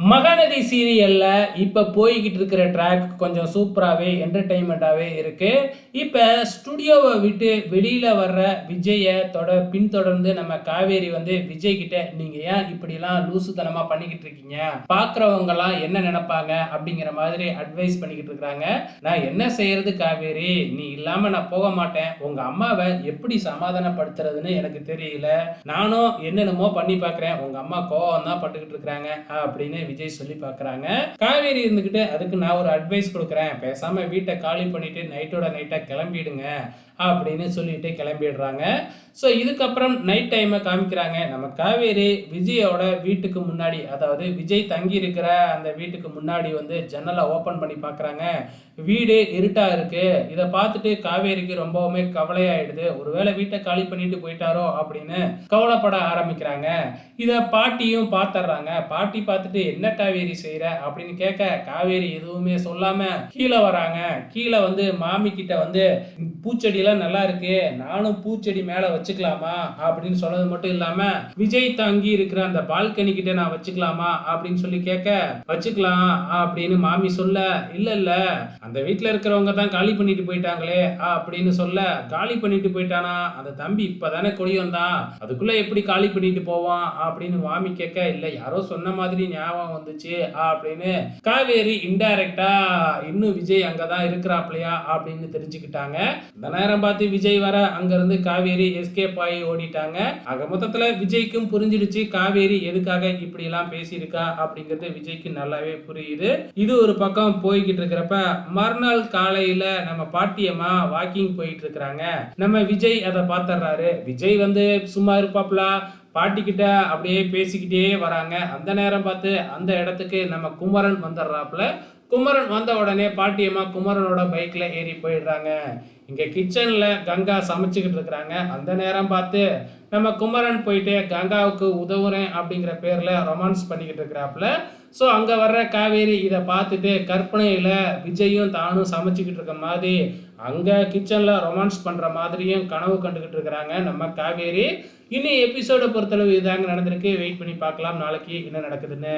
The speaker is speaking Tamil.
மகாநதி சீரியல்ல இப்ப போய்கிட்டு இருக்கிற ட்ராக் கொஞ்சம் சூப்பராகவே என்டர்டெயின்மெண்ட்டாகவே இருக்கு. இப்ப ஸ்டுடியோவை விட்டு வெளியில வர்ற விஜயை பின்தொடர்ந்து நம்ம காவேரி வந்து விஜய் கிட்ட நீங்க ஏன் இப்படிலாம் லூசுத்தனமா பண்ணிக்கிட்டு இருக்கீங்க, பார்க்குறவங்க எல்லாம் என்ன நினைப்பாங்க அப்படிங்கிற மாதிரி அட்வைஸ் பண்ணிக்கிட்டு இருக்காங்க. நான் என்ன செய்யறது காவேரி, நீ இல்லாம நான் போக மாட்டேன். உங்க அம்மாவை எப்படி சமாதானப்படுத்துறதுன்னு எனக்கு தெரியல. நானும் என்னென்னமோ பண்ணி பார்க்குறேன், உங்க அம்மா கோவம் தான் பட்டுக்கிட்டு இருக்கிறாங்க அப்படின்னு விஜய் சொல்லி பார்க்குறாங்க. காவேரி இருந்துக்கிட்டு அதுக்கு நான் ஒரு அட்வைஸ் கொடுக்குறேன், பேசாம வீட்டை காலி பண்ணிட்டு நைட்டோட நைட்டா கிளம்பிடுங்க அப்படின்னு சொல்லிட்டு கிளம்பிடுறாங்க. ஸோ இதுக்கப்புறம் நைட் டைமை காமிக்கிறாங்க. நம்ம காவேரி விஜயோட வீட்டுக்கு முன்னாடி, அதாவது விஜய் தங்கி இருக்கிற அந்த வீட்டுக்கு முன்னாடி வந்து ஜன்னலை ஓப்பன் பண்ணி பார்க்குறாங்க. வீடு இருட்டாக இருக்கு. இதை பார்த்துட்டு காவேரிக்கு ரொம்பவுமே கவலையாயிடுது. ஒருவேளை வீட்டை காலி பண்ணிட்டு போயிட்டாரோ அப்படின்னு கவலைப்பட ஆரம்பிக்கிறாங்க. இதை பாட்டியும் பார்த்துடுறாங்க. பாட்டி பார்த்துட்டு என்ன காவேரி செய்கிற அப்படின்னு கேட்க, காவேரி எதுவுமே சொல்லாம கீழே வராங்க. கீழே வந்து மாமி கிட்ட வந்து பூச்செடியெல்லாம் நல்லா இருக்கு, நானும் பூச்செடி மேலே வச்சுக்கலாமா அப்படின்னு சொன்னது மட்டும் இல்லாம விஜய் தங்கி இருக்கிற அந்த பால்கனி கிட்ட நான் வச்சுக்கலாமா அப்படின்னு சொல்லி கேட்க, வச்சுக்கலாம் அப்படின்னு மாமி சொல்ல, இல்ல இல்ல அந்த வீட்டுல இருக்கிறவங்க தான் காலி பண்ணிட்டு போயிட்டாங்களே அப்படின்னு சொல்ல, காலி பண்ணிட்டு போயிட்டானா அந்த தம்பி இப்பதானே கொடி வந்தான், அதுக்குள்ள எப்படி காலி பண்ணிட்டு போவான் அப்படின்னு மாமி கேட்க, இல்ல யாரோ சொன்ன மாதிரி ஞாபகம் வந்துச்சு அப்படின்னு காவேரி இன்டைரக்டா இன்னும் விஜய் அங்கதான் இருக்கிறாப்லையா அப்படின்னு தெரிஞ்சுக்கிட்டாங்க. இந்த நேரம் பார்த்து விஜய் வர அங்கிருந்து காவேரி எஸ்கேப் ஆகி ஓடிட்டாங்க. ஆக மொத்தத்துல விஜய்க்கும் புரிஞ்சிடுச்சு காவேரி எதுக்காக இப்படி எல்லாம் பேசியிருக்கா அப்படிங்கிறது விஜய்க்கு நல்லாவே புரியுது. இது ஒரு பக்கம் போய்கிட்டு இருக்கிறப்ப மறுநாள் காலையில நம்ம பாட்டியம்மா வாக்கிங் போயிட்டு இருக்கிறாங்க. நம்ம விஜய் அதை பார்த்துறாரு. விஜய் வந்து சும்மா இருப்பாப்லா, பாட்டிக்கிட்ட அப்படியே பேசிக்கிட்டே வராங்க. அந்த நேரம் பார்த்து அந்த இடத்துக்கு நம்ம குமரன் வந்துடுறாப்புல. குமரன் வந்த உடனே பாட்டியம்மா குமரனோட பைக்ல ஏறி போயிடுறாங்க. இங்க கிச்சன்ல கங்கா சமைச்சுக்கிட்டு இருக்கிறாங்க. அந்த நேரம் பார்த்து நம்ம குமரன் போயிட்டு கங்காவுக்கு உதவுறேன் அப்படிங்கிற பேர்ல ரொமான்ஸ் பண்ணிக்கிட்டு இருக்கிறாப்புல. ஸோ அங்க வர்ற காவேரி இதை பார்த்துட்டு கற்பனையில விஜயும் தானும் சமைச்சுக்கிட்டு இருக்க மாதிரி அங்க கிச்சன்ல ரொமான்ஸ் பண்ற மாதிரியும் கனவு கண்டுகிட்டு இருக்கிறாங்க நம்ம காவேரி. இனி எபிசோட பொறுத்தளவு இதாங்க நடந்திருக்கு. வெயிட் பண்ணி பார்க்கலாம் நாளைக்கு என்ன நடக்குதுன்னு.